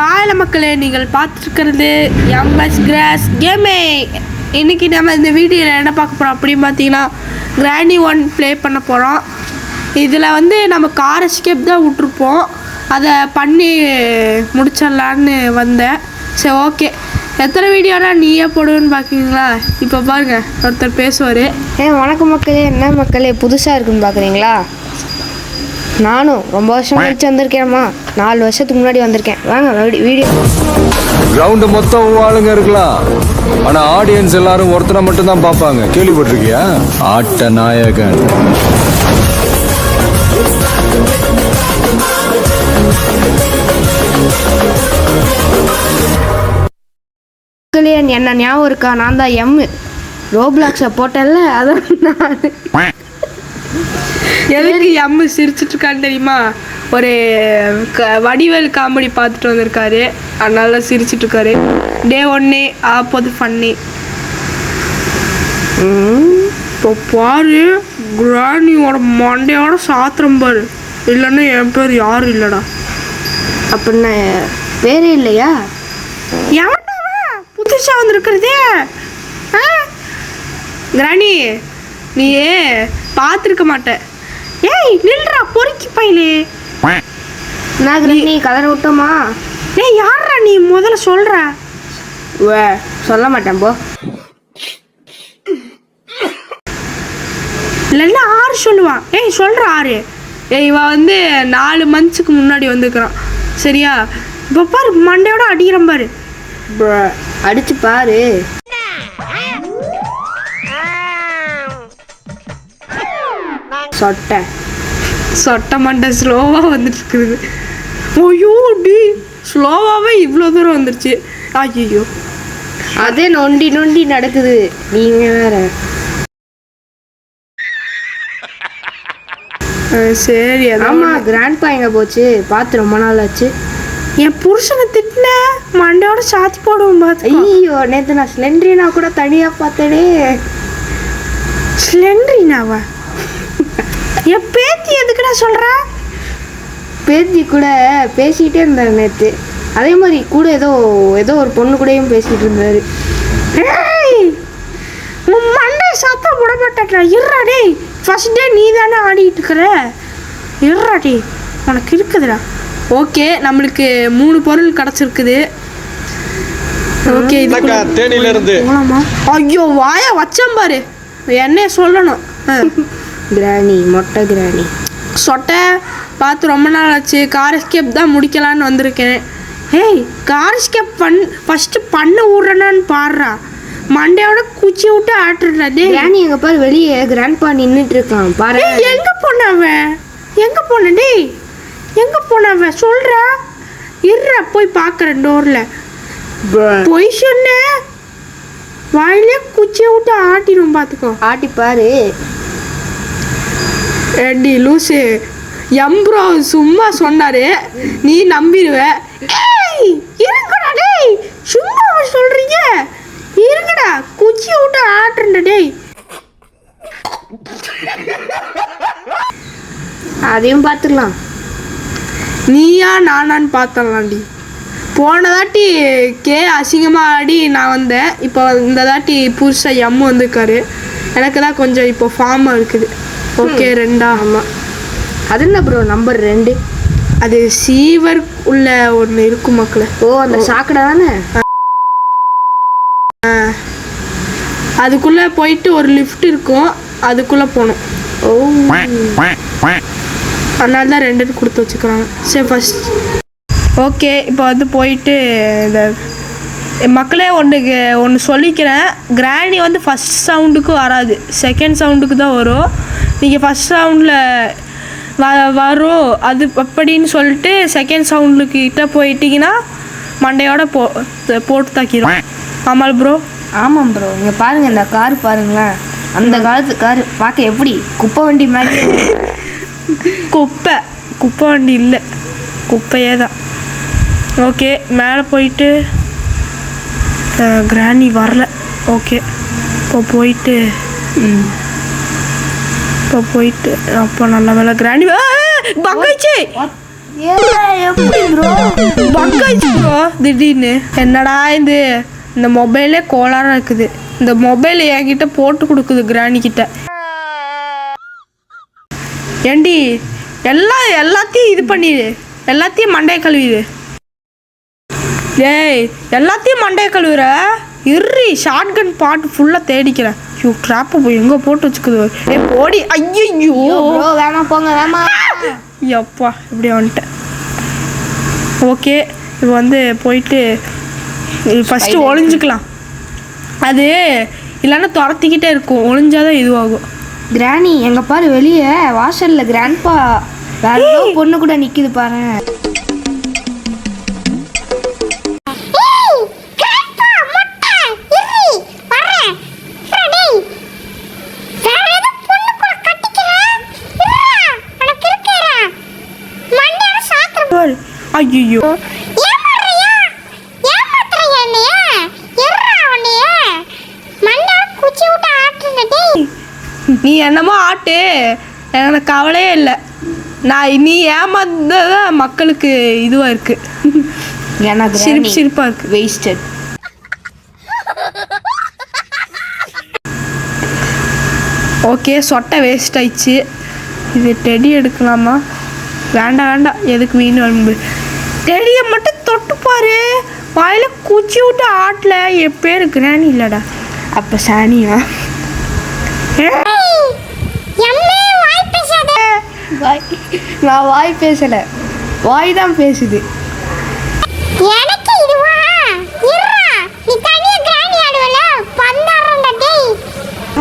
Hi மக்களே, நீங்கள் பார்த்துருக்கிறது MS cross gaming. இன்றைக்கி நம்ம இந்த வீடியோவில் என்ன பார்க்க போகிறோம் அப்படின்னு பார்த்தீங்கன்னா, கிராணி 1 ப்ளே பண்ண போகிறோம். இதில் வந்து நம்ம கார் எஸ்கேப் தான் விட்ருப்போம், அதை பண்ணி முடிச்சிடலான்னு வந்தேன். சரி, ஓகே. எத்தனை வீடியோனா நீயே போடுவேன்னு பார்க்குறீங்களா? இப்போ பாருங்கள், ஒருத்தர் பேசுவார். வணக்கம் மக்களே. என்ன மக்களே புதுசாக இருக்குன்னு பார்க்குறீங்களா? நானும் ரொம்ப வருஷம் கழிச்சு வந்திருக்கேன்மா. 4 வருஷத்துக்கு முன்னாடி வந்திருக்கேன். வாங்க வீடியோ. கிரவுண்டு மொத்தம் ஆளுங்க இருக்கலாம், ஆனா ஆடியன்ஸ் எல்லாரும் ஒருத்தரை மட்டும் தான் பார்ப்பாங்க. கேள்விப்பட்டிருக்கியா? ஆட்ட நாயகன். என்ன ஞாபகம் இருக்கா? நான் தான் ரோப்ளாக்ஸை போட்டேன்ல, அதான் நான். எதுக்கு எம்மு சிரிச்சிட்டு இருக்கான்னு தெரியுமா? ஒரு வடிவேல் காமெடி பார்த்துட்டு வந்திருக்காரு, அதனால சிரிச்சிட்டு இருக்காரு. டே 1 ஆப்போது ஃபன்னி. இப்போ பாரு, கிராணியோட மண்டையோட சாத்திரம் பாரு. இல்லைன்னா என் பேர் யாரும் இல்லைடா. அப்படின்னா வேறே இல்லையா? எவன்டா புதுசாக வந்திருக்கிறதே? கிராணி, நீ பார்த்துருக்க மாட்டேன். ஏய் நில்றா பொறுக்கி பையலே. நான் கிராணி கதற விட்டோமா? ஏய் யாரா நீ? முதல்ல சொல்ற. சொல்ல மாட்டேன் போ. இல்லைன்னா 6 சொல்லுவான். ஏய் சொல்ற 6. ஏய் இவன் வந்து 4 மந்த்ஸுக்கு முன்னாடி வந்துக்கிறான், சரியா? இப்போ பாரு, மண்டையோட அடிக்கிறான் பாரு. அடிச்சு பாரு. சொட்டை மண்டை ஸ்லோவாக வந்துட்டு இருக்குது. ஐயோ டி, ஸ்லோவாகவே இவ்வளோ தூரம் வந்துருச்சு. ஐயோ, அதே நொண்டி நொண்டி நடக்குது. நீங்க வேற. சரி. ஆமா, கிராண்ட்பா எங்க போச்சு? பார்த்து ரொம்ப நாள் ஆச்சு. என் புருஷனை திட்டின மண்டையோட சாத்தி போடுவோம் பார்த்து. ஐயோ, நேற்று நான் ஸ்லெண்ட்ரினா கூட தனியாக பார்த்தேனே. ஸ்லெண்ட்ரினாவா? என் பேத்தி எதுக்குடா சொல்ற? பேத்தி கூட பேசிக்கிட்டே இருந்தார் நேற்று. அதே மாதிரி கூட ஏதோ ஒரு பொண்ணு கூடயும் பேசிக்கிட்டு இருந்தார். உன் மண்டை சத்தம் போட மாட்டேன். இருறாடே, ஃபர்ஸ்ட் டே நீ தானே ஆடிட்டு இருக்கிற. இருறாடே, உனக்கு இருக்குதுடா. ஓகே, நம்மளுக்கு 3 பொருள் கிடச்சிருக்குது. ஓகே, தேனியிலிருந்து ஐயோ வாய வச்சம் பாரு, என்னைய சொல்லணும். கிராணி, மொட்டை கிராணி. சொட்டை பார்த்து ரொம்ப நாள் ஆச்சு. கார் எஸ்கேப் தான் முடிக்கலான்னு வந்திருக்கேன். ஏய், கார் எஸ்கேப் ஃபஸ்ட்டு பண்ண விட்றேனான்னு பாடுறா. மண்டையோட குச்சி விட்டு ஆட்டுறா. டே கிராணி எங்க பாரு, வெளியே கிராண்ட்பா நின்றுட்டு இருக்கான் பாரு. எங்கே போனவன்? எங்கே போன? டேய் எங்கே போனவன் சொல்கிறா? இருற போய் பார்க்குறேன் டோரில். போய் சொன்ன வாயிலே குச்சியை விட்டு ஆட்டிடும் பார்த்துக்கோ. ஆட்டி பாரு. ஏடி லூசு, எம்ப்ரோ சும்மா சொன்னாரு, நீ நம்பிடுவ. ஏய் இருங்கடா, டேய் சும்மா சொல்றீங்க. இருங்கடா, குச்சியை விட்டு ஆட்டுறேன்டா. டேய் அதையும் பார்த்துக்கலாம். நீயா நானான்னு பார்த்தலாம்டி. போன தாட்டி அசிங்கமாக ஆடி நான் வந்தேன். இப்போ இந்த தாட்டி புதுசாக எம்மு வந்திருக்காரு. எனக்கு தான் கொஞ்சம் இப்போ ஃபார்மாக இருக்குது. ஓகே, 2. ஆமாம். அது என்ன ப்ரோ நம்பர் 2? அது சீவர் உள்ள ஒன்று இருக்கும் மக்களே. ஓ, அந்த சாக்கடை தானே? அதுக்குள்ளே போயிட்டு ஒரு லிஃப்ட் இருக்கும், அதுக்குள்ளே போகணும். ஓ, அதனால தான் 2 கொடுத்து வச்சுக்கிறாங்க. சரி ஃபஸ்ட் ஓகே, இப்போ வந்து போயிட்டு இந்த மக்களே ஒன்று சொல்லிக்கிறேன். கிராணி வந்து ஃபஸ்ட் சவுண்டுக்கு வராது, செகண்ட் சவுண்டுக்கு தான் வரும். நீங்கள் ஃபஸ்ட் சவுண்டில் வரும் அது அப்படின்னு சொல்லிட்டு செகண்ட் சவுண்டுக்கிட்ட போயிட்டீங்கன்னா மண்டையோட போட்டு தாக்கிடும். ஆமாம் ப்ரோ. ஆமாம் ப்ரோ. இங்கே பாருங்கள், இந்த கார் பாருங்களேன். அந்த காலத்து கார் பார்க்க எப்படி குப்பை வண்டி மாதிரி. குப்பை வண்டி இல்லை, குப்பையே தான். ஓகே, மேலே போயிட்டு கிராணி வரல. ஓகே, இப்போ போயிட்டு அப்போ நல்ல வேலை கிராணி பக்காயிச்சு. எப்படி ப்ரோ பக்காயிச்சு ப்ரோ திடீர்னு. என்னடா இது, இந்த மொபைலே கோளாறாக இருக்குது. இந்த மொபைல் என்கிட்ட போட்டு கொடுக்குது கிராணி கிட்ட. ஏண்டி எல்லாத்தையும் இது பண்ணிடு, எல்லாத்தையும் மண்டைய கழுவிடு. ஏய் எல்லாத்தையும் மண்டைய கழுவுற இர்ரி, ஷார்ட் கன் பாட்டு ஃபுல்லாக தேடிக்கிறேன். ஐயோ ட்ராப்பை போய் எங்கே போட்டு வச்சுக்குது. ஏ போடி. ஐயோ ப்ரோ வேணாம் போங்க வேணாம். எப்பா இப்படி வந்துட்டேன். ஓகே இப்போ வந்து போயிட்டு ஃபஸ்ட்டு ஒளிஞ்சிக்கலாம். அது இல்லைன்னா துரத்திக்கிட்டே இருக்கும், ஒளிஞ்சாதான் இதுவாகும். கிராணி எங்க பாரு வெளியே வாசல்ல கிராண்ட்பா வேற ஏதோ பொண்ணு கூட நிக்குது பாரு. ஐயோ நீ என்னமோ ஆட்டு, எனக்கு கவலையே இல்லை. நீ ஏமாந்ததான் மக்களுக்கு இதுவாக இருக்கு, சிரிப்பா இருக்கு. வேஸ்டட். ஓகே சொட்டை வேஸ்ட் ஆயிடுச்சு. இது டெடி எடுக்கலாமா? வேண்டாம், எதுக்கு வீண் வம்பு. டெடியை மட்டும் தொட்டு பாரு, வாயில குச்சி விட்டு ஆட்டல. என் பேரு கிராணி இல்லடா. அப்ப சாணியா? நான் வாய் பேசல, வாய் தான் பேசுது.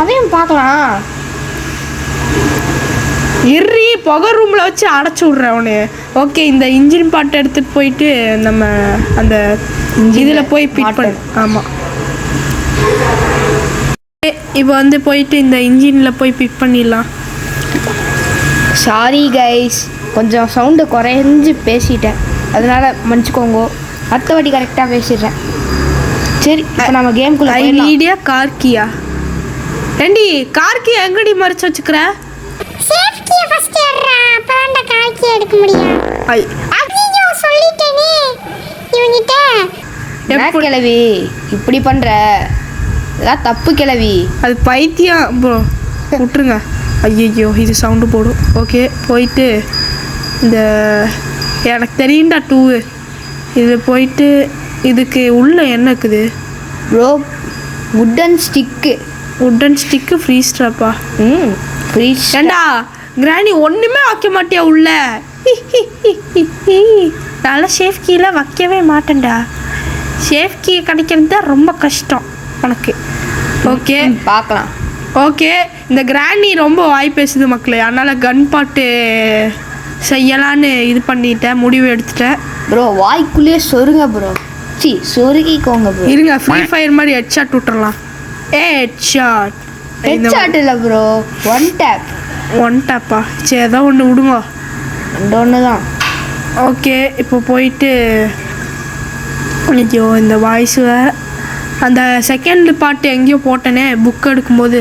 அதையும் பார்க்கலாம். இர்ரி புகை ரூமில் வச்சு அடைச்சி விட்றேன் அவனு. ஓகே இந்த இன்ஜின் பாட்டை எடுத்துகிட்டு போயிட்டு நம்ம அந்த இதில் போய் பிட் பண்ண. ஆமாம் இப்போ வந்து போயிட்டு இந்த இன்ஜினில் போய் பிக் பண்ணிடலாம். சாரி கைஸ், கொஞ்சம் சவுண்டு குறைஞ்சி பேசிட்டேன், அதனால மன்னிச்சுக்கோங்க. அடுத்த வாட்டி கரெக்டாக பேசிடுறேன். சரி இப்போ நம்ம கேம்குள்ளே ஐ நீடியா கார்கியா. ஏண்டி கார்கி எங்கடி மறைச்சு வச்சுக்கிற? சேஃப்டியை ஃபர்ஸ்ட் ஏறா, அப்பதான் கார்கி எடுக்க முடியும். ஐயோ சொல்லிட்டேனே இவங்கிட்ட. என்ன கிளவி இப்படி பண்ற? இதெல்லாம் தப்பு கிளவி. அது பைத்தியம் ப்ரோ, விட்டுருங்க. ஐயோ இது சவுண்டு போடும். ஓகே போயிட்டு இந்த எனக்கு தெரியும்டா 2 இது போயிட்டு இதுக்கு உள்ள என்ன இருக்குது ப்ரோ? வுட்டன் ஸ்டிக்கு ஃப்ரீ ஸ்ட்ராப்பா? ஃப்ரீ. ஏண்டா கிராணி ஒன்றுமே வைக்க மாட்டியா உள்ள? நல்லா சேஃப் கீழே வைக்கவே மாட்டேன்டா. சேஃப் கீ கிடைக்கிறது தான் ரொம்ப கஷ்டம் உனக்கு. ஓகே பார்க்கலாம். ஓகே இந்த கிராணி ரொம்ப வாய் பேசுது மக்களே, அதனால் கன் பாட்டு செய்யலான்னு இது பண்ணிட்டேன், முடிவு எடுத்துட்டேன். ப்ரோ வாய்க்குள்ளேயே சொருங்க ப்ரோ, சொருகிக்கோங்க ப்ரோ. இருங்க ஃப்ரீ ஃபயர் மாதிரி ஹெட்ஷாட் விட்டுறலாம். ஹெட்ஷாட் இல்லை ப்ரோ, ஒன் டேப்பா? சரி ஏதோ ஒன்று விடுங்க, ஒன்று தான். ஓகே இப்போ போயிட்டு ஐயோ இந்த வாய்ஸ் வேறு. அந்த செகண்ட் பாட்டு எங்கேயோ போட்டேனே புக் எடுக்கும்போது,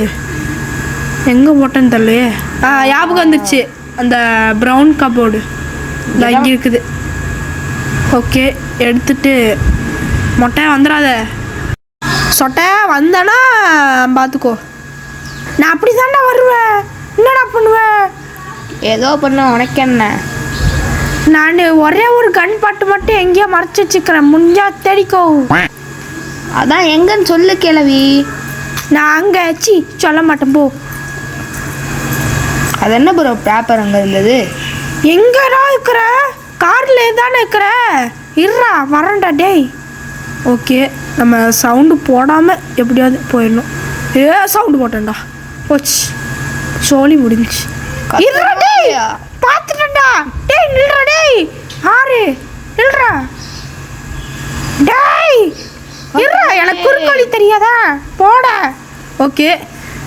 எங்கே போட்டேன்னு தெரியலையே. ஞாபகம் வந்துடுச்சு, அந்த ப்ரௌன் கபோர்டு இங்கே இருக்குது. ஓகே எடுத்துட்டு மொட்டை வந்துடாத, சொட்டை வந்தேன்னா பார்த்துக்கோ. நான் அப்படி தாண்டா வருவேன், என்னடா பண்ணுவேன்? ஏதோ பண்ண உனக்கு என்ன? நான் ஒரே ஒரு கன் பாட்டு மட்டும் எங்கேயோ மறைச்சி வச்சுக்கிறேன், முடிஞ்சா தேடிக்கோ. அதான் எங்கன்னு சொல்லு கிளவி. நான் அங்கே சொல்ல மாட்டேன் போ. அது என்ன ப்ரோ பேப்பர் அங்கே இருந்தது? எங்கடா இருக்கிற? கார்ல தானே இருக்கிற? இருடா வரேன்டா டேய். ஓகே நம்ம சவுண்டு போடாமல் எப்படியாவது போயிடணும். சவுண்டு போட்டேன்டா, போச்சு, சோழி முடிஞ்சிச்சு. இருடா டேய், பார்த்துட்டேன்டா டேய், நில்றா டேய். ஆறு நில்றா டேய், இருடா எனக்கு குறுக்கோழி தெரியாதா போட. ஓகே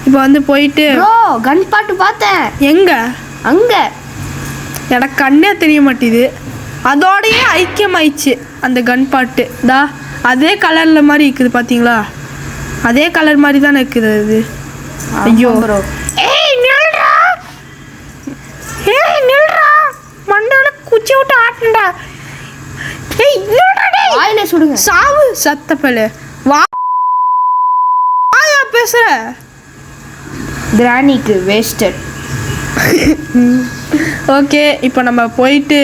இப்போ வந்து போயிட்டு ப்ரோ கன் பாட்டு பார்த்தேன். எங்க? அங்கே. எனக்கு கண்ணே தெரிய மாட்டேது, அதோடையே ஐக்கியமாயிடுச்சு அந்த கன் பாட்டு. தா அதே கலரில் மாதிரி இருக்குது பார்த்தீங்களா? அதே கலர் மாதிரி தானே இருக்குது அது. ஐயோ ஏய் நில்றா, மண்டல குச்சி விட்டு ஆட்டுடா. ஏய் இல்லடா டேய். வாயில சுடுங்க. சாவு சத்தப்பல. வாயா பேசுற. கிராணிக்கு வேஸ்டட். ஓகே இப்போ நம்ம போயிட்டு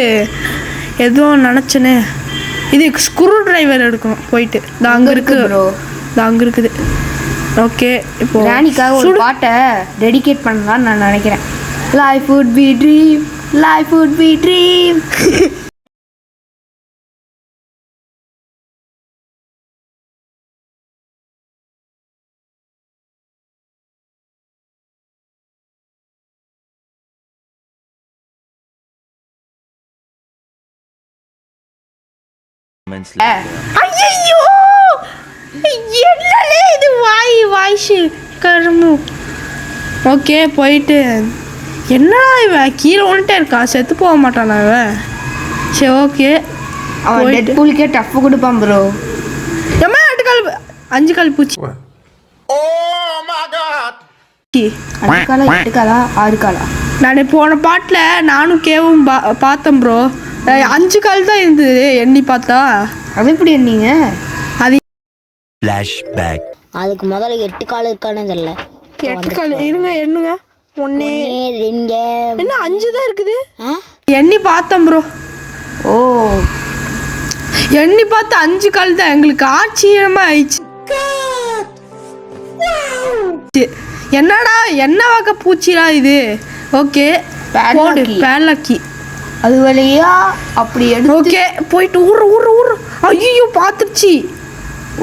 எதுவும் நினச்சேனே இது ஸ்க்ரூ டிரைவர் எடுக்கணும் போயிட்டு இது அங்கே இருக்கு ப்ரோ. இது அங்கே இருக்குது. ஓகே இப்போ கிராணிக்காக ஒரு பாட்டை டெடிகேட் பண்ணலாம்னு நான் நினைக்கிறேன். Life would be dream, life would be dream. ஐயோ என்னலே இது வாய்ஸ் கருமு. ஓகே போயிட்டு என்னடா இவன் கீழே ஒன்ட்டே இருக்கா செத்து போக மாட்டானா இவன். சரி ஓகே அவன் டெட் பூலுக்கே டஃப் கொடுப்பான் ப்ரோ. எம்மா 5 கால் பூச்சி. 5 காலா 8 காலா 6 காலா? நான் போன பாட்டில் நானும் கேவும் பார்த்தேன் ப்ரோ. 5 கால் தான் இருந்தது எண்ணி பார்த்தா. அது எப்படி எண்ணீங்க? அது Flashback. அதுக்கு முதல்ல 8 கால் இருக்கானே தெரியல. 8 கால் இருங்க எண்ணுங்க. 1 2 என்ன 5 தான் இருக்குது. எண்ணி பார்த்தேன் ப்ரோ. ஓ எண்ணி பார்த்து 5 கால் தான். எங்களுக்கு ஆச்சரியமா ஆயிடுச்சு. என்னடா என்ன வகை பூச்சிடா இது. ஓகே போடு பேலக்கி. அது வழியா அப்படி எடுத்து. ஓகே போயிட்டு ஊர் ஐயோ பார்த்துருச்சு.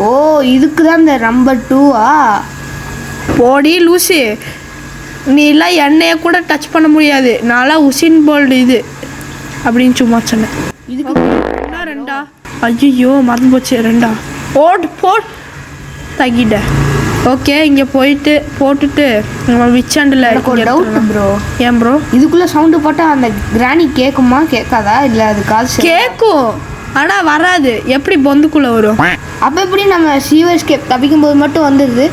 ஓ இதுக்கு தான் இந்த நம்பர் 2ஆ? போடி லூசி நீ எல்லாம் எண்ணெயை கூட டச் பண்ண முடியாது. நான்லாம் உசின் போல்டு இது அப்படின்னு சும்மா சொன்னேன். இதுக்கு ரெண்டா ஐயோ மறந்து போச்சு. 2 போட் தகிட்ட. ஓகே இங்கே போயிட்டு போட்டுட்டு விச்சாண்டில் எனக்கு ஒரு டவுட் ப்ரோ. ஏன் ப்ரோ? இதுக்குள்ள சவுண்டு போட்டால் அந்த கிராணி கேட்குமா கேட்காதா? இல்லை அது காசு கேட்கும் ஆனால் வராது. எப்படி பொந்துக்குள்ளே வரும்? அப்போ எப்படி நம்ம சீவர்ஸ்கேப் தப்பிக்கும் போது மட்டும் வந்துடுது?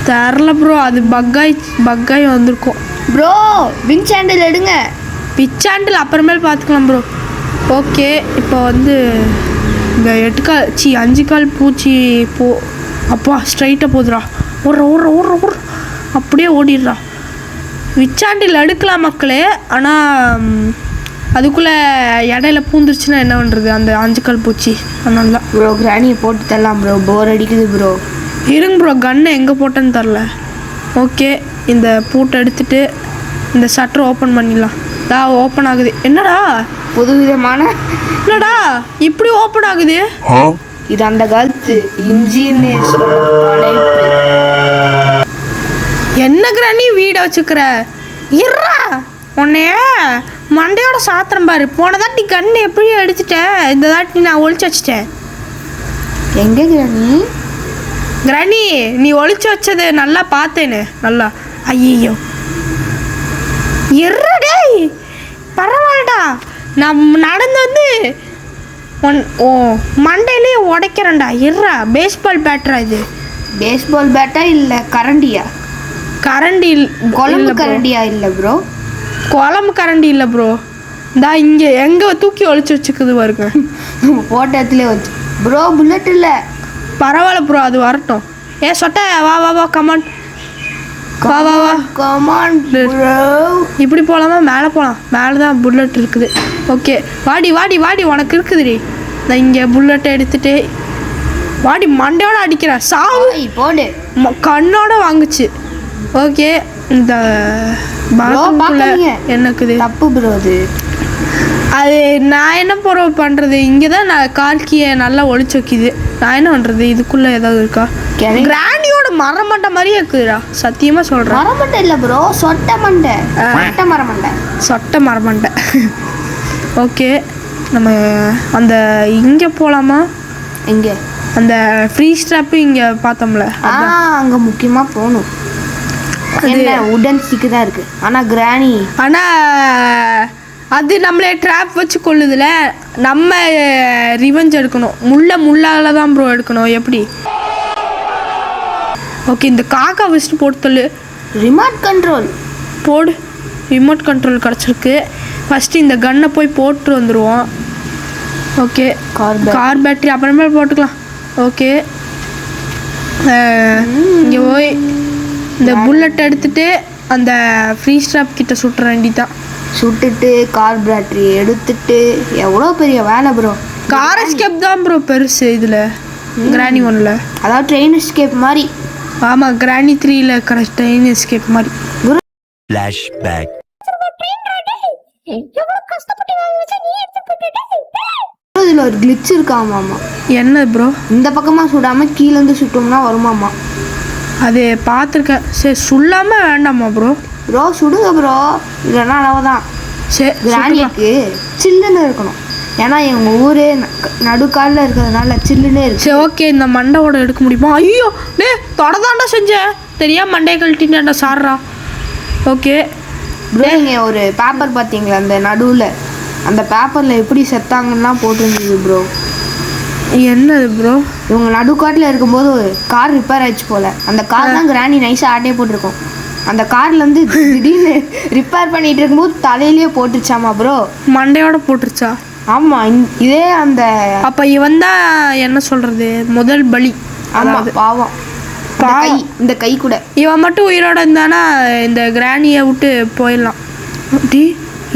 தெரில ப்ரோ. அது பக்காய் வந்திருக்கும் ப்ரோ. வின் சாண்டில் எடுங்க. விச்சாண்டில் அப்புறமேல் பார்த்துக்கலாம் ப்ரோ. ஓகே இப்போ வந்து இந்த 8 கால் 5 கால் பூச்சி அப்பா ஸ்ட்ரைட்டாக போதுடா. ஓடுற அப்படியே ஓடிடுறா. விச்சாண்டில் எடுக்கலாம் மக்களே. ஆனால் அதுக்குள்ளே இடையில பூந்துருச்சுன்னா என்ன பண்ணுறது அந்த 5 கால் பூச்சி. அதனால தான் ப்ரோ கிராணியை போட்டு தரலாம் ப்ரோ. போர் அடிக்குது ப்ரோ. இருங்க ப்ரோ கன்னை எங்கே போட்டேன்னு தெரில. ஓகே இந்த பூட்டை எடுத்துகிட்டு இந்த ஷட்டர் ஓப்பன் பண்ணிடலாம். ஓப்பன் ஆகுது. என்னடா புது விதமான என்னடா இப்படி ஓப்பன் ஆகுது. இது அந்த காலத்து இன்ஜினியர் என்ன கிராணி வீடை வச்சுக்கிற இருறா உன்னைய மண்டையோட சாத்திரம் பாரு. போன தாட்டி கண்ணு எப்படி அடிச்சிட்டேன். இந்த தாட்டி நான் ஒளிச்சு வச்சிட்டேன். எங்கே கிராணி? கிராணி நீ ஒளிச்சு வச்சது நல்லா பார்த்தேன்னு நல்லா. ஐயோ இருடே பரவாயில்லடா. நான் நடந்து வந்து மண்டையிலே உடைக்கிறேன்டா. இருறா பேஸ்பால் பேட்டரா இது? பேஸ்பால் பேட்டா இல்லை கரண்டியா? கரண்டி குழம்பு கரண்டியா? இல்லை ப்ரோ குழம்பு கரண்டி இல்லை ப்ரோ. இந்தா இங்கே எங்கே தூக்கி ஒழிச்சு வச்சுக்குது பாருங்க. போட்ட இடத்துல வச்சு ப்ரோ. புல்லட் இல்லை. பரவாயில்ல ப்ரோ அது வரட்டும். சொட்ட வா கமான் வா கமான் ப்ரோ. இப்படி போகலாமா? மேலே போகலாம். மேலே தான் புல்லட் இருக்குது. ஓகே வாடி உனக்கு இருக்குதுடி. நான் இங்கே புல்லட்டை எடுத்துட்டு வாடி மண்டையோட அடிக்கிறேன். சாவு போடு. கண்ணோட வாங்குச்சு. ஓகே இந்த என்னக்குது தப்பு ப்ரோ. அது நான் என்ன ப்ரோ பண்ணுறது? இங்கே தான் நான் கால்கியை நல்லா ஒளிச்சு வைக்கிது. நான் என்ன பண்ணுறது? இதுக்குள்ளே ஏதாவது இருக்கா? கிராண்டியோட மரமண்டை மாதிரியே இருக்குதுடா சத்தியமாக சொல்கிறேன். மரமண்டை இல்லை ப்ரோ. சொட்டை மரமண்டை. சொட்டை மரமண்டை. ஓகே நம்ம அந்த இங்கே போகலாமா? எங்கே? அந்த ஃப்ரீ ஸ்ட்ராப்பு இங்கே பார்த்தோம்ல அங்கே முக்கியமாக போகணும். என்ன உடன் ஸ்டிக்கு தான் இருக்குது. ஆனால் கிராணி அது நம்மளே ட்ராப் வச்சு கொள்ளுதுல. நம்ம ரிவெஞ்ச் எடுக்கணும். முள்ளால் தான் ப்ரோ எடுக்கணும். எப்படி? ஓகே இந்த காக்கா வச்சுட்டு போட்டு சொல்லு. ரிமோட் கண்ட்ரோல் போடு. ரிமோட் கண்ட்ரோல் கிடச்சிருக்கு. ஃபஸ்ட்டு இந்த கன்னை போய் போட்டு வந்துடுவோம். ஓகே கார் பேட்டரி அப்புறமே போட்டுக்கலாம். ஓகே இங்கே போய் இந்த புல்லட் எடுத்துட்டு அந்த ஃப்ரீ ஸ்ட்ராப் கிட்ட சுட்டுற வேண்டிதான். சுட்டுட்டு கார் பேட்டரி எடுத்துட்டு எவ்வளோ பெரிய வேலை ப்ரோ. கார் எஸ்கேப் தான் ப்ரோ பெருசு இதில் கிராணி 1ல். அதாவது ட்ரெயின் எஸ்கேப் மாதிரி. ஆமாம் கிராணி 3ல் இருக்கிற ட்ரெயின் எஸ்கேப் மாதிரி. Flashback. இதில் ஒரு கிளிச் இருக்காமாம்மா. என்ன ப்ரோ? இந்த பக்கமாக சுடாமல் கீழேருந்து சுட்டோம்னா வருமாம்மா. அது பார்த்துருக்கேன். சரி சுல்லாமல் வேண்டாமா ப்ரோ? ப்ரோ சுடுங்க ப்ரோ, இல்லைன்னா அளவுதான். சரி கிராணிக்கு சில்லுன்னு இருக்கணும். ஏன்னா எங்கள் ஊரே நடுக்காலில் இருக்கிறதுனால சில்லுன்னே இருக்கு. சரி ஓகே இந்த மண்டையோட எடுக்க முடியுமா? ஐயோ டே தொடதாண்டா செஞ்சேன் தெரியாம மண்டையை கழட்டினாண்டா சாடுறா. ஓகே ப்ரோ நீங்கள் ஒரு பேப்பர் பார்த்தீங்களா அந்த நடுவில்? அந்த பேப்பரில் எப்படி செத்தாங்கன்னா போட்டுருந்தது ப்ரோ. என்னது ப்ரோ? இவங்க நடுக்காட்டில் இருக்கும்போது ஒரு கார் ரிப்பேர் ஆயிடுச்சு போல். அந்த கார் தான் கிராணி நைஸாக ஆட்டே போட்டிருக்கோம். அந்த கார்லேருந்து திடீர்னு ரிப்பேர் பண்ணிகிட்டு இருக்கும்போது தலையிலேயே போட்டுருச்சாமா ப்ரோ. மண்டையோட போட்டுருச்சா? ஆமாம் இதே அந்த அப்போ இவன் தான் என்ன சொல்கிறது முதல் பலி. ஆமாம் பாவம். இந்த கை கூட இவன் மட்டும் உயிரோட இருந்தானா இந்த கிராணியை விட்டு போயிடலாம். டி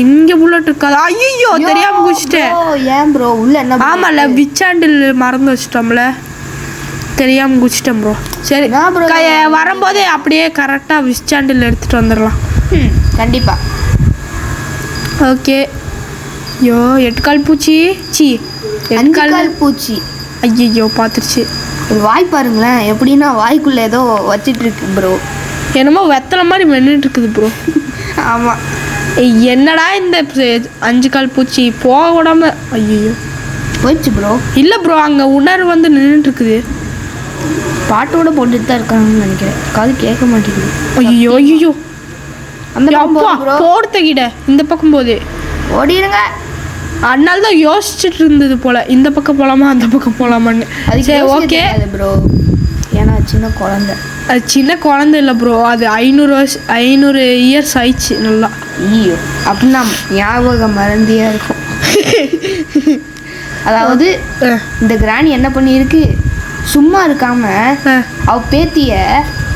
இங்கே புல்லட் இருக்காதா? ஐயோ தெரியாம குடிச்சிட்டேன். ஏன் ப்ரோ உள்ள என்ன? ஆமாம்ல விச்சாண்டில் மறந்து வச்சிட்டோம்ல, தெரியாம குடிச்சிட்டேன் ப்ரோ. சரி வரும்போதே அப்படியே கரெக்டாக விச்சாண்டில் எடுத்துகிட்டு வந்துடலாம். கண்டிப்பாக. ஓகே ஐயோ 8 கால் பூச்சி. சி 5 கால் பூச்சி. ஐயோ பார்த்துருச்சு. வாய் பாருங்களேன் எப்படின்னா வாய்க்குள்ளே ஏதோ வச்சிட்டு இருக்கு ப்ரோ. என்னமோ வெத்தலை மாதிரி மென்னுட்டு இருக்குது ப்ரோ. ஆமாம் என்னடா இந்த 5 கால் பூச்சி போக விடாம. ஐயோ போயிடுச்சு ப்ரோ. இல்லை ப்ரோ அங்கே உணர்வு வந்து நின்றுட்டு இருக்குது. பாட்டோட போட்டுட்டு தான் இருக்காங்கன்னு நினைக்கிறேன். காது கேட்க மாட்டேங்குது. ஐயோ ஐயோ அந்த போடுத்தகிட இந்த பக்கம் போதே ஓடிடுங்க. அதனால தான் யோசிச்சுட்டு இருந்தது போல இந்த பக்கம் போகலாமா அந்த பக்கம் போகலாமான்னு. சரி ஓகே ப்ரோ. ஏன்னா சின்ன குழந்தை. அது சின்ன குழந்தை இல்லை ப்ரோ, அது 500 இயர்ஸ் ஆயிடுச்சு நல்லா. ஐயோ அப்படின்னா ஞாபகம் மறந்தியாக இருக்கும். அதாவது இந்த கிராணி என்ன பண்ணியிருக்கு, சும்மா இருக்காம அவ பேத்திய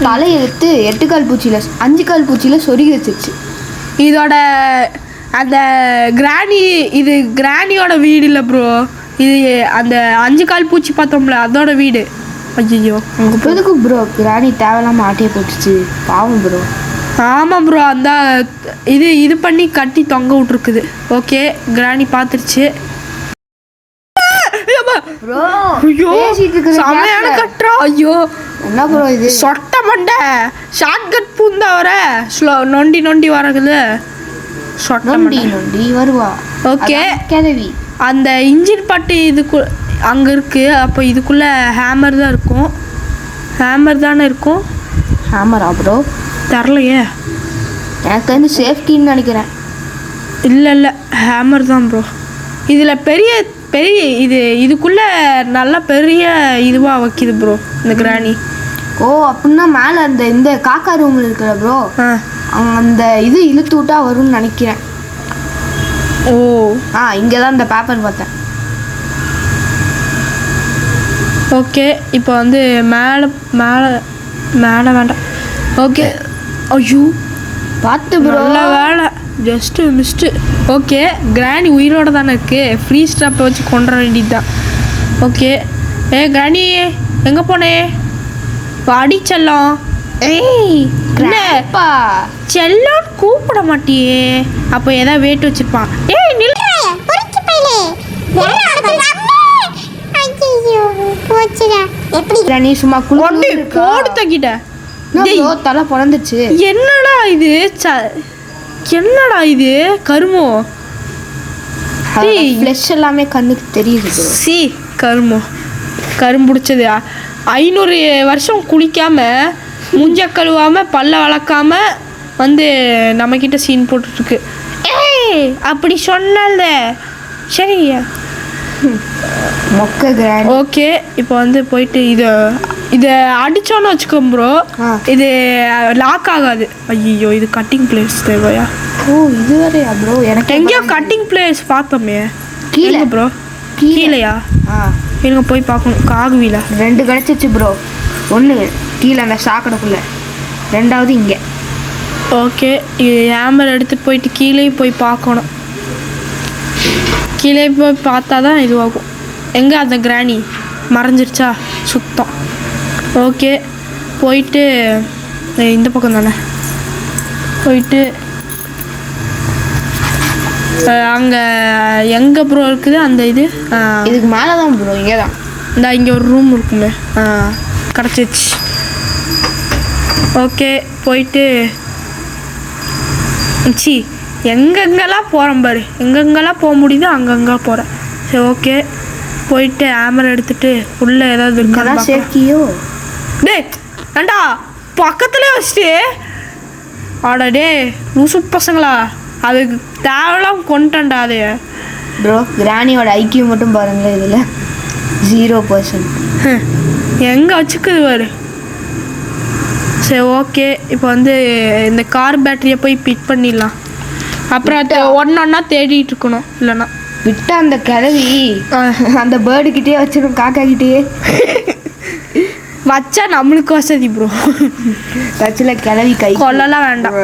தலையெடுத்து 8 கால் பூச்சியில் 5 கால் பூச்சியில் சொருகி வச்சிருச்சு. இதோட அந்த கிராணி இது கிராணியோட வீடு இல்லை ப்ரோ, இது அந்த 5 கால் பூச்சி பார்த்தோம்ல அதோட வீடு. ஐயோ அங்கே போதுக்கு ப்ரோ கிராணி தேவையில்லாமல் ஆட்டையை போட்டுச்சு பாவம் ப்ரோ. ஆமாம் ப்ரோ அந்த இது பண்ணி கட்டி தொங்க விட்ருக்குது. ஓகே கிராணி பார்த்துருச்சு. ஐயோ செமையான கட்டுறா. ஐயோ என்ன ப்ரோ இது சொட்ட மண்டை ஷார்ட் கட் பூந்தா வர ஸ்லோ நொண்டி நொண்டி வரகுது. சொட்ட நொண்டி வருவா. ஓகே கிளவி அந்த இன்ஜின் பாட்டு இதுக்கு அங்கே இருக்குது. அப்போ இதுக்குள்ளே ஹேமர் தான் இருக்கும். ஹேமர் தானே இருக்கும். ஹேமரா ப்ரோ? தரலையே எனக்கு வந்து சேஃப்டின்னு நினைக்கிறேன். இல்லை ஹேமர் தான் ப்ரோ. இதில் பெரிய இதுக்குள்ளே நல்லா பெரிய இதுவாக வைக்கிது ப்ரோ இந்த கிராணி. ஓ அப்படின்னா மேலே அந்த இந்த காக்கா ரூமில் இருக்கிற ப்ரோ அந்த இது இழுத்து விட்டா வரும்னு நினைக்கிறேன். ஓ இங்கே தான் இந்த பேப்பர் பார்த்தேன். ஓகே இப்போ வந்து மேலே வேண்டாம். ஓகே ஐயோ பார்த்து ப்ரோ நல்ல வேலை ஜஸ்ட்டு மிஸ்ட்டு. ஓகே கிராணி உயிரோடு தானே இருக்குது, ஃப்ரீ ஸ்ட்ராப்பை வச்சு கொண்டுற வேண்டியது தான். ஓகே கிராணி எங்கே போனே? வாடி செல்லம். ஏய் என்னப்பா செல்லம் கூப்பிட மாட்டியே, அப்போ ஏதாவது வெயிட் வச்சுருப்பான். ஏய் நில் நீ சும்மா போடு தக்கிட்ட தலை பிறந்துச்சு. என்னடா இது கருமோ ஃப்ளஷ் எல்லாமே கண்ணுக்கு தெரியுது. சி கரும்புடிச்சது 500 வருஷம் குளிக்காம மூஞ்ச கழுவாம பல்ல வளர்க்காம வந்து நம்மக்கிட்ட சீன் போட்டுட்ருக்கு. ஏய் அப்படி சொன்னால சரியா மொக்க கிராண்ட். ஓகே இப்போ வந்து போயிட்டு இதை அடித்தோன்னு வச்சுக்கோ ப்ரோ, இது லாக் ஆகாது. ஐயோ இது கட்டிங் பிளேஸ் தேவையா? ஓ இது வேறையா ப்ரோ? எனக்கு எங்கேயோ கட்டிங் பிளேஸ் பார்த்தோமே. கீழே ப்ரோ கீழேயா? இருங்க போய் பார்க்கணும். காகுவில 2 கிடச்சிச்சு ப்ரோ. 1 கீழே அந்த சாக்கடைக்குள்ளே, 2வது இங்கே. ஓகே, இது ஹேமர் எடுத்துகிட்டு போயிட்டு கீழே போய் பார்க்கணும். கீழே போய் பார்த்தா தான் இதுவாகும். எங்கே அந்த கிராணி மறைஞ்சிருச்சா? சுத்தம். ஓகே, போயிட்டு இந்த பக்கம் தானே போயிட்டு அங்கே எங்கே ப்ரோ இருக்குது அந்த இது? இதுக்கு மேலே தான் ப்ரோ, இங்கே தான். இங்கே ஒரு ரூம் இருக்குமே. கிடச்சிச்சு. ஓகே, போயிட்டு சி எங்கெங்கெல்லாம் போகிறேன் பாரு, எங்கெங்கெல்லாம் போக முடியுதோ அங்கங்கே போகிறேன். சரி ஓகே, போயிட்டு ஹேமர் எடுத்துகிட்டு உள்ளே ஏதாவது இருக்கா சேஃப்டியோ? டேய் ஏண்டா பக்கத்துலேயே வச்சுட்டு ஆடா டே லூசு பசங்களா, அதுக்கு தேவையெல்லாம் கொண்டுட்டேன்டா அது. ப்ரோ கிராணியோட ஐக்கியூ மட்டும் பாருங்களேன், இதில் 0%. எங்கே வச்சுக்குது பாரு. சரி ஓகே, இப்போ வந்து இந்த கார் பேட்டரியை போய் பிக் பண்ணிடலாம். அப்புறம் அதை ஒன்றா தேடிட்டு இருக்கணும். இல்லைன்னா விட்ட அந்த கிளவி அந்த பேர்டுக்கிட்டே வச்சிடும், காக்கா கிட்டேயே வச்சா நம்மளுக்கு வசதி ப்ரோ. வச்சில கிளவி கை கொல்லலாம் வேண்டாம்.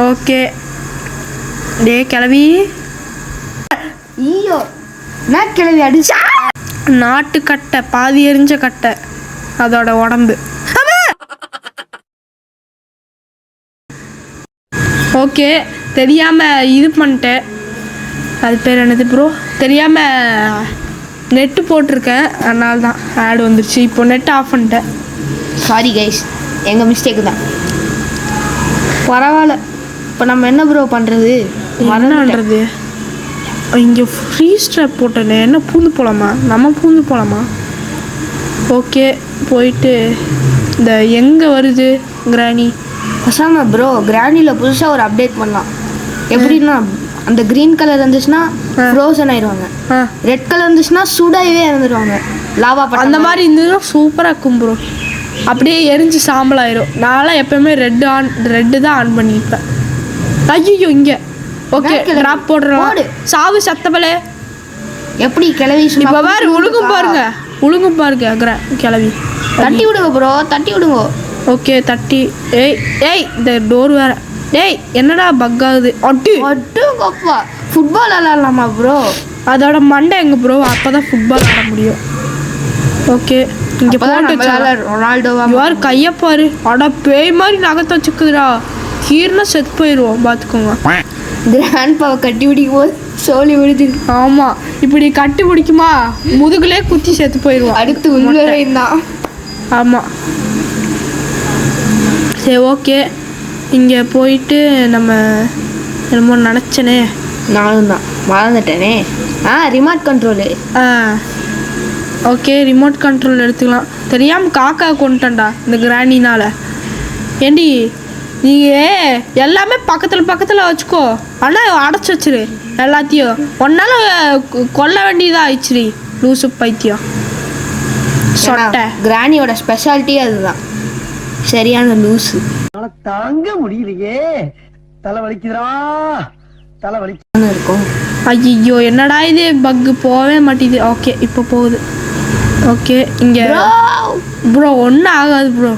ஓகே டே கிளவி. ஐயோ நான் கிளவி அடிச்சா. நாட்டுக்கட்டை, பாதி எரிஞ்ச கட்டை அதோட உடம்பு. ஓகே, தெரியாமல் இது பண்ணிட்டேன். அது பேர் என்னது ப்ரோ? தெரியாமல் நெட்டு போட்டிருக்கேன், அதனால தான் ஆட் வந்துருச்சு. இப்போ நெட் ஆஃப் பண்ணிட்டேன். சாரி கைஸ், எங்கள் மிஸ்டேக்கு தான். பரவாயில்ல. இப்போ நம்ம என்ன ப்ரோ பண்ணுறது? என்னன்றது? இங்கே ஃப்ரீ ஸ்ட்ராப் போட்டேனே, என்ன பூந்து போகலாமா? நம்ம பூந்து போகலாமா? ஓகே, போயிட்டு இந்த எங்கே வருது கிராணி? பசாம ப்ரோ கிராணியில் புதுசாக ஒரு அப்டேட் பண்ணலாம். எப்படின்னா அந்த க்ரீன் கலர் இருந்துச்சுன்னா ஃப்ரோசன் ஆயிடுவாங்க, ரெட் கலர் இருந்துச்சுன்னா சூடாகவே இறந்துடுவாங்க. லாவா அந்த மாதிரி இருந்ததுன்னா சூப்பராக இருக்கும் ப்ரோ. அப்படியே எரிஞ்சு சாம்பல் ஆயிரும். நான்லாம் எப்போயுமே ரெட்டு தான் ஆன் பண்ணிப்பேன். ஐயோ இங்கே ஓகே ட்ராப் போடுறோம். சாவு சத்தபலே எப்படி கிளவி? இப்போ வேறு ஒழுங்கும் பாருங்க, ஒழுங்கும் பாருங்க கிளவி. தட்டி விடுங்க ப்ரோ, தட்டி விடுங்க. ஓகே தட்டி. ஏய் ஏய் இந்த டோர் வேறு. டேய் என்னடா பக் ஆகுது? அட்டு அட்டு கப்பா. ஃபுட்பால் விளாட்லாமா ப்ரோ? அதோட மண்டை எங்கே ப்ரோ? அப்போ தான் ஃபுட்பால் ஆட முடியும். ஓகே இங்கே போட்டு ரொனால்டோவா யார் கையை பாரு. அடா பேய் மாதிரி நகத்தை வச்சுக்குதுடா. கீர்னா செத்து போயிடுவோம் பார்த்துக்கோங்க. கிராண்ட் பாவை கட்டி பிடிக்கும் போது சோழி விடுது. ஆமாம், இப்படி கட்டி பிடிக்குமா முதுகுலே குத்தி செத்து போயிடுவோம். அடுத்து உள்வரையும் தான். ஆமாம் சரி ஓகே, இங்கே போயிட்டு நம்ம என்னமோ நினச்சனே. நானும் தான் மறந்துட்டேனே. Remote control. Okay remote control எடுத்துக்கலாம். தெரியாமல் காக்கா கொண்டுட்டேன்டா இந்த கிராண்டினால். ஏண்டி நீங்கள் எல்லாமே பக்கத்தில் வச்சுக்கோ, ஆனால் அடைச்சி வச்சிரு எல்லாத்தையும். ஒன்றால் கொல்ல வேண்டியதாக ஆயிடுச்சுடி லூசு பைத்தியம். சொட்டை கிராணியோட ஸ்பெஷாலிட்டியே அதுதான், சரியான லூஸு. தாங்க முடியலையே, தலை வலிக்குதுடா, தலை வலிக்கு இருக்கும். ஐயோ என்னடா இது பக்கு போகவே மாட்டேது. ஓகே இப்போ போகுது. ஓகே இங்கே ப்ரோ ஒன்றும் ஆகாது ப்ரோ.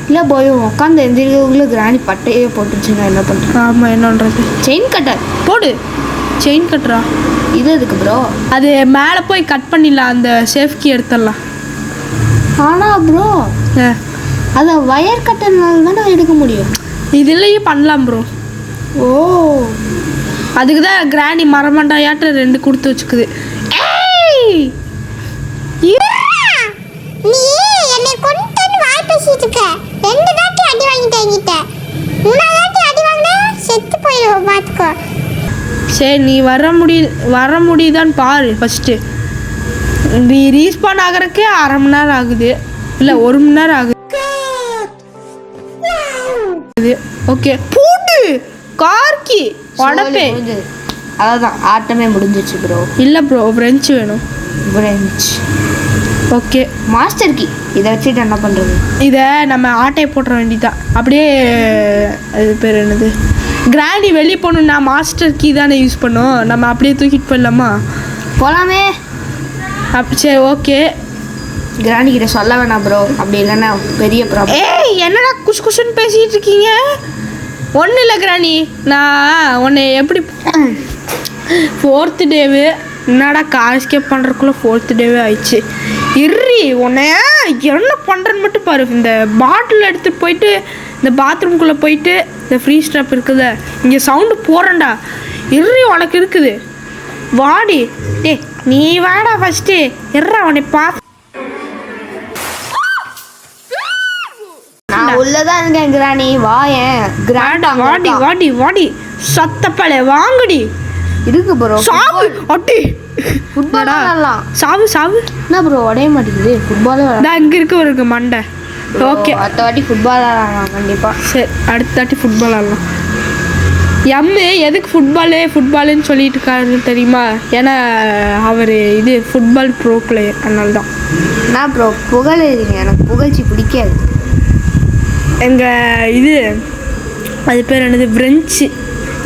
இல்லை போயும் உட்காந்து எந்திரிக்கக்குள்ளே கிராணி பட்டையே போட்டுருச்சுன்னா என்ன பண்ணுறேன்? ஆமாம் என்ன பண்ணுறது? செயின் கட்டர் போடு. செயின் கட்டுறா இது எதுக்கு ப்ரோ? அது மேலே போய் கட் பண்ணிடலாம், அந்த சேஃப்கி எடுத்துடலாம். ஆனால் ப்ரோ அதை வயர் கட்டர்னால தானே எடுக்க முடியும். இதுலேயும் பண்ணலாம் ப்ரோ. ஓ அதுக்கு தான் கிராணி மரமண்டாயாட்ட 2 கொடுத்து வச்சுக்குது. ஏய் நீ என்னை கொண்டு வாய் பேசிட்டு இருக்க. 2 தாட்டி அடி வாங்கிட்டேன் என்கிட்ட. 3 தாட்டி அடி வாங்கினா செத்து போயிடுவோம் பார்த்துக்கோ. சரி நீ வர முடியுதான்னு பாரு ஃபஸ்ட்டு. நீ ரீஸ்பான் ஆகிறதுக்கே 1/2 மணி நேரம் ஆகுது, இல்லை 1 மணி நேரம் ஆகுது. ஓகே பூண்டு கார்கி உடப்பே. அதான் ஆட்டமே முடிஞ்சிச்சு ப்ரோ. இல்லை ப்ரோ ஃப்ரெஞ்சு வேணும். ஃப்ரெஞ்ச் ஓகே மாஸ்டர் கீ இதை வச்சுட்டு என்ன பண்ணுறது? இதை நம்ம ஆட்டையை போட்டுற வேண்டியதான். அப்படியே அது பேர் என்னது, கிராணி வெளியே போகணுன்னா மாஸ்டர் கீ தானே யூஸ் பண்ணோம். நம்ம அப்படியே தூக்கிட்டு போயிடலாமா? போகலாமே. சரி ஓகே. கிராணி கிட்ட சொல்ல வேணாம் ப்ரோ, அப்படி இல்லைன்னா பெரிய ப்ராப்ளம். ஏய் என்னடா குஷ் குஷுன்னு பேசிகிட்டு இருக்கீங்க? ஒன்றும் இல்லை கிராணி, நான் உன்னை எப்படி 4th டேவு என்னடா கார் எஸ்கேப் பண்ணுறதுக்குள்ளே 4th டேவே ஆயிடுச்சு. உன்னை என்ன பண்ணுறேன்னு மட்டும் பாரு. இந்த பாட்டில் எடுத்துகிட்டு போயிட்டு இந்த பாத்ரூம்குள்ளே போயிட்டு இந்த ஃப்ரீ ஸ்டாப் இருக்குல்ல, இங்கே சவுண்டு போகிறேன்டா. உனக்கு இருக்குது, வாடி. டே நீ வாடா ஃபஸ்ட்டு. உன்னை பார்த்து நான் உள்ளதான் இருக்கேன் கிராணி, வாயேன். கிராண்டா வாடி வாடி வாடி சத்தப்பலே வாங்கடி. இருக்கு ப்ரோ. சாவு அட்டி ஃபுட்பால் விளாடலாம். சாவு சாவு. என்ன ப்ரோ உடைய மாட்டேங்குது? ஃபுட்பால் விளாட இங்கே இருக்கு மண்டை. ஓகே அடுத்த வாட்டி ஃபுட்பால் விளாடலாம் கண்டிப்பாக. சரி அடுத்த வாட்டி ஃபுட்பால் ஆடலாம். எம்மு எதுக்கு ஃபுட்பாலுன்னு சொல்லிட்டு இருக்காருன்னு தெரியுமா? ஏன்னா அவர் இது ஃபுட்பால் ப்ரோ பிளேயர், அதனால தான். நான் ப்ரோ புகழுறீங்க, எனக்கு புகழ்ச்சி பிடிக்காது. எங்கள் இது அது பேர் என்னது,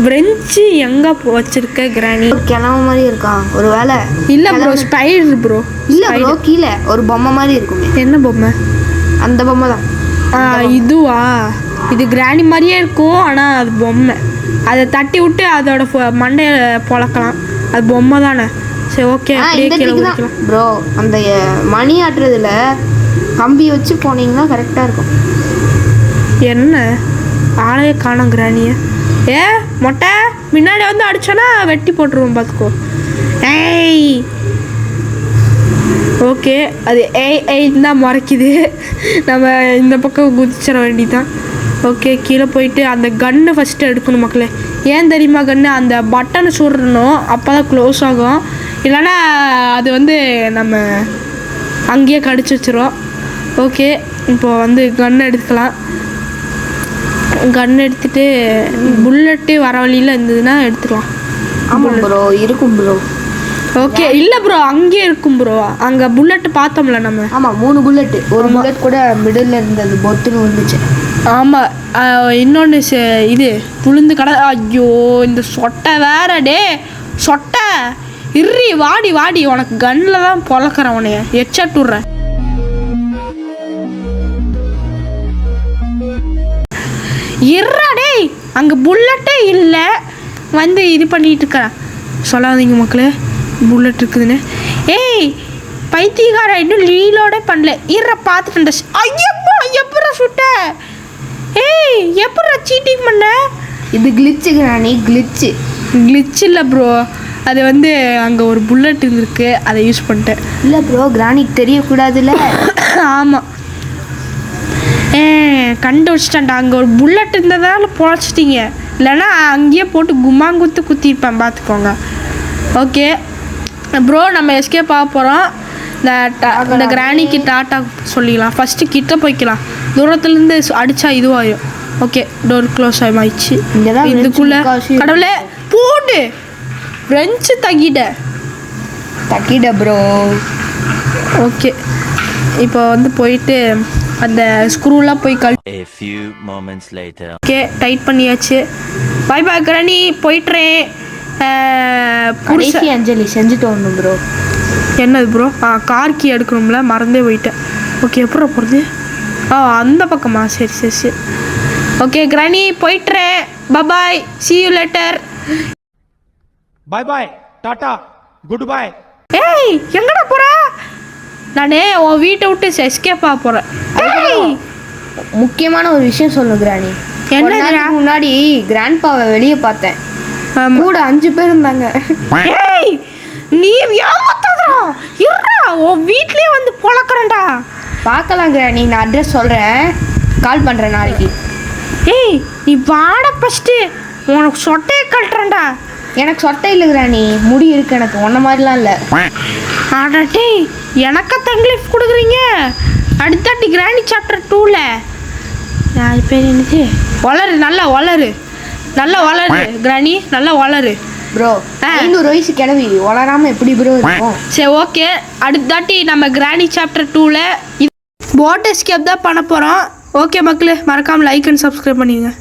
பிரெஞ்சு எங்கே வச்சிருக்க கிராணி? கிழமை மாதிரி இருக்கான் ஒரு வேலை. இல்லை ப்ரோ, ஸ்பைடர் ப்ரோ. இல்லை ப்ரோ, கீழே ஒரு பொம்மை மாதிரி இருக்குமே. என்ன பொம்மை? அந்த பொம்மை தான். இதுவா? இது கிராணி மாதிரியே இருக்கும், ஆனால் அது பொம்மை. அதை தட்டி விட்டு அதோட மண்டையை பொழக்கலாம். அது பொம்மை தானே. சரி ஓகே. ப்ரோ அந்த மணி ஆட்டுறதுல கம்பி வச்சு போனீங்கன்னா கரெக்டாக இருக்கும். என்ன ஆளையே காணோம் கிராணியை. மொட்டை முன்னாடி வந்து அடிச்சோன்னா வெட்டி போட்டுருவோம் பார்த்துக்கோ. ஏய் ஓகே, அது ஏய் தான் மறைக்குது. நம்ம இந்த பக்கம் குதிச்சிட வேண்டியதான். ஓகே கீழே போயிட்டு அந்த கன்னை ஃபஸ்ட்டு எடுக்கணும் மக்களே. ஏன் தெரியுமா கன்று? அந்த பட்டனை சுடணும், அப்போ தான் க்ளோஸ் ஆகும். இல்லைன்னா அது வந்து நம்ம அங்கேயே கடிச்சு வச்சிரும். ஓகே இப்போது வந்து கன் எடுத்துக்கலாம். கன் எடுத்துகிட்டு புல்லட்டு வர வழியில் இருந்ததுன்னா எடுத்துக்கலாம். ஆமாம் ப்ரோ, இருக்கும் ப்ரோ. ஓகே இல்லை ப்ரோ, அங்கேயே இருக்கும் ப்ரோ. அங்கே புல்லட்டு பார்த்தோம்ல நம்ம. ஆமாம் 3 புல்லட்டு. ஒரு புல்லட் கூட மிடில் இருந்தது, பொத்துன்னு வந்துச்சு. ஆமாம் இன்னொன்று இது புழுந்து கடை. ஐயோ இந்த சொட்டை வேற. டே சொட்டை வாடி வாடி, உனக்கு கன்னில் தான் பொழக்கிறேன் உனைய, ஹெட்ஷாட் விட்றேன். டேய் அங்கே புல்லட்டே இல்லை, வந்து இது பண்ணிட்டு இருக்கிறேன். சொல்லாதீங்க மக்களே புல்லட் இருக்குதுன்னு. ஏய் பைத்தியக்கார, இன்னும் ரீலோடே பண்ணல. பார்த்துட்டு ஐயப்பா எப்படா சுட்ட? ஏய் எப்படா சீட்டிங் பண்ண? இது கிளிச்சு கிராணி, கிளிச்சு இல்லை ப்ரோ, அது வந்து அங்கே ஒரு புல்லட் இருக்கு, அதை யூஸ் பண்ணிட்டேன். இல்லை ப்ரோ, கிராணிக்கு தெரியக்கூடாதுல்ல. ஆமாம் கண்டுபிடிச்சிட்டான்டா. அங்கே ஒரு புல்லட் இருந்ததால பொழைச்சிட்டிங்க, இல்லைன்னா அங்கேயே போட்டு கும்மாங்குத்து குத்திருப்பேன் பார்த்துக்கோங்க. ஓகே ப்ரோ, நம்ம எஸ்கேப் ஆக போகிறோம். இந்த கிராணிக்கு டாட்டா சொல்லிக்கலாம். ஃபஸ்ட்டு கிட்ட போய்க்கலாம், தூரத்துலேருந்து அடித்தா இதுவாகும். ஓகே டோர் க்ளோஸ் ஆகிடுச்சு. இதுக்குள்ளே கடவுளே போட்டு ஃப்ரெஞ்சு தக்கிட ப்ரோ. ஓகே இப்போ வந்து போயிட்டு அந்த ஸ்க்ரூலாம் போய் ஓகே டைட் பண்ணியாச்சு. பை பை கிராணி, போயிட்டுறேன். கடைசி அஞ்சலி செஞ்சுட்டு வரணும் ப்ரோ. என்னது ப்ரோ? கார் கீ எடுக்கணும்ல, மறந்தே போயிட்டேன். ஓகே எப்போ போகிறது? அந்த பக்கமா? சரி சரி சரி. ஓகே கிராணி போயிட்டுறேன். பாய், see you later. Bye Tata, good bye. ஏய் எங்கடா போற? நானே உன் வீட்டை விட்டு எஸ்கேப் ஆக போகிறேன். முக்கியமான ஒரு விஷயம் சொல்லணும் கிராணி. என்ன? முன்னாடி கிராண்ட்பாவை வெளியே பார்த்தேன், கூட 5 பேர் இருந்தாங்க. ஏய் நீ ஏமாத்தாதடா, இருடா உன் வீட்லயே வந்து பொளக்கறேன்டா. பார்க்கலாம் கிராணி, நான் அட்ரஸ் சொல்கிறேன், கால் பண்ணுறேன் நாளைக்கு. ஏய் நீ வாட ஃபஸ்ட்டு, உனக்கு சொட்டையை கட்டுறேன்டா. எனக்கு சொட்டை இல்லை கிராணி, முடி இருக்கு எனக்கு, ஒன்றை மாதிரிலாம் இல்லை. ஆடாட்டே எனக்கா தங்கிலீஃப் கொடுக்குறீங்க? அடுத்தாட்டி கிராணி சாப்டர் 2ல் அது பேர் என்னது, வளரு நல்லா வளரு கிராணி, நல்லா வளரு. ப்ரோ 500 வயசு கிளவி வளராம எப்படி ப்ரோ இருக்கும்? சரி ஓகே, அடுத்த தாட்டி நம்ம கிராணி சாப்டர் 2ல போட் எஸ்கேப் தான் பண்ண போகிறோம். ஓகே மக்களே, மறக்காமல் லைக் அண்ட் சப்ஸ்கிரைப் பண்ணிடுங்க.